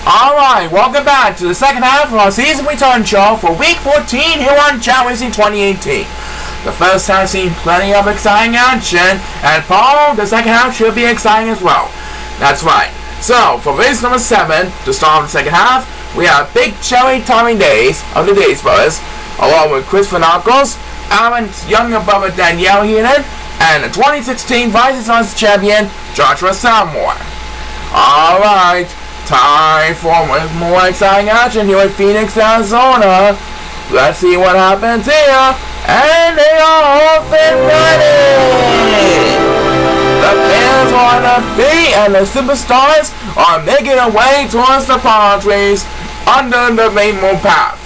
Alright, welcome back to the second half of our season return show for week 14 here on Chao Racing 2018. The first half seen plenty of exciting action, and Paul, the second half should be exciting as well. That's right. So, for race number 7, to start the second half, we have Big Cherry Tommy Days of the Days Brothers, along with Chris Renakos, Aaron's younger brother Danielle Heenan, and the 2016 Vice Sons champion Joshua Salmore. Alright, time for more exciting action here at Phoenix, Arizona. Let's see what happens here. And they are off and running! The fans are on their feet and the superstars are making their way towards the palm trees under the rainbow path.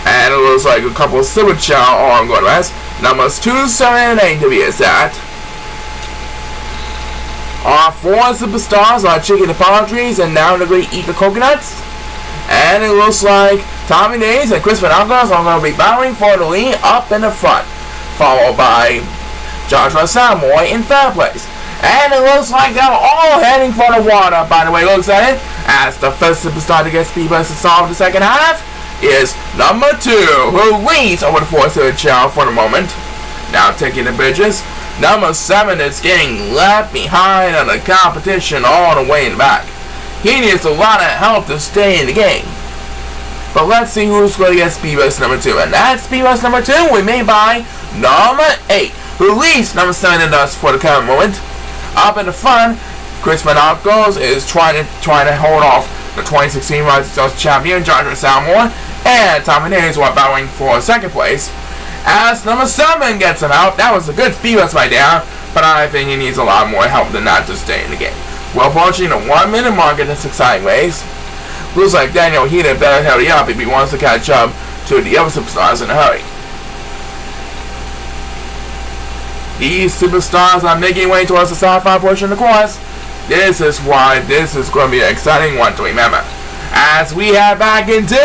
And it looks like a couple of super Chao are going to rest. Numbers 2, 7, and 8 to be exact. Our 4 superstars are checking the palm trees and now they're going to eat the coconuts. And it looks like Tommy Days and Chris Renakos are going to be battling for the lead up in the front, followed by Joshua Salmore in third place. And it looks like they're all heading for the water, by the way, looks at it, as the first superstar to get speed bus to solve the second half is number 2, who leads over the 4th Chao for the moment. Now taking the bridges. Number 7 is getting left behind on the competition all the way in the back. He needs a lot of help to stay in the game. But let's see who's going to get speed bus number 2. And that speed bus number 2 will be made by number 8, who leads number 7 in us for the current moment. Up in the front, Chris Renakos is trying to hold off the 2016 Rising champion Joshua Salmore, and Tommy Days are battling for second place. As number 7 gets him out, that was a good speed bus right there, but I think he needs a lot more help than that to stay in the game. We're approaching the 1 minute mark in this exciting race. Looks like Daniel Heenan better hurry up if he wants to catch up to the other superstars in a hurry. These superstars are making way towards the sci-fi portion of the course. This is why this is going to be an exciting one to remember. As we head back into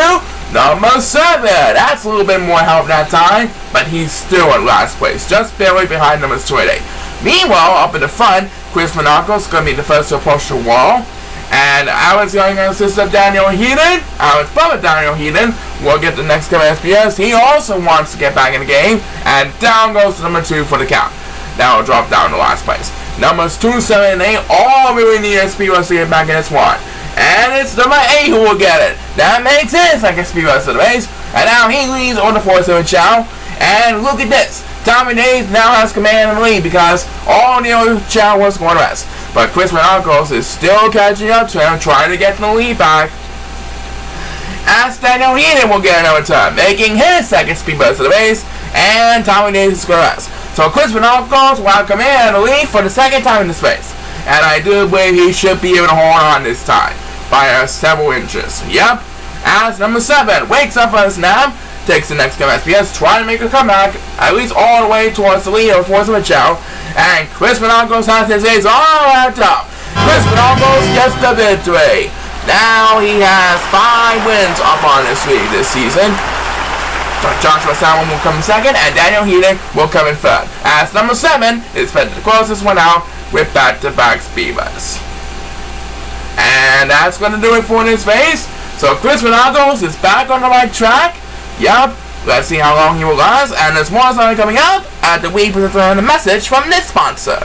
number 7. That's a little bit more help that time, but he's still in last place, just barely behind numbers 2 and 8. Meanwhile, up in the front, Chris Renakos is going to be the first to approach the wall. And Aaron's younger sister Danielle Heenan, Aaron's brother Daniel Heenan, will get the next cover SPS. He also wants to get back in the game, and down goes to number 2 for the count. Now will drop down to last place. Numbers 2, 7, and 8 all really need a speed rush to get back in this one. And it's number 8 who will get it. That makes it second speed rush of the race. And now he leads on the 4th Chao. And look at this. Tommy Days now has command of the lead because all the other Chao was going to rest. But Chris Renakos is still catching up to him, trying to get the lead back. As Daniel Heenan will get another turn, making his second speed burst of the race, and Tommy Days is going to rest. So Chris Renakos will have command of the lead for the second time in this race. And I do believe he should be able to hold on this time by several inches. Yep. As number 7 wakes up on his nap, takes the next cover SPS, trying to make a comeback, at least all the way towards the lead of 4th Chao. And Chris Renakos has his ace all wrapped up. Chris Renakos gets the victory. Now he has 5 wins up on his lead this season. Joshua Salmon will come in second, and Daniel Heenan will come in third. As number 7 is fed the closest one out with back-to-back speed bus. And that's going to do it for this race. So Chris Renakos is back on the right track. Yup. Let's see how long he will last. And there's more coming up after we present a message from this sponsor.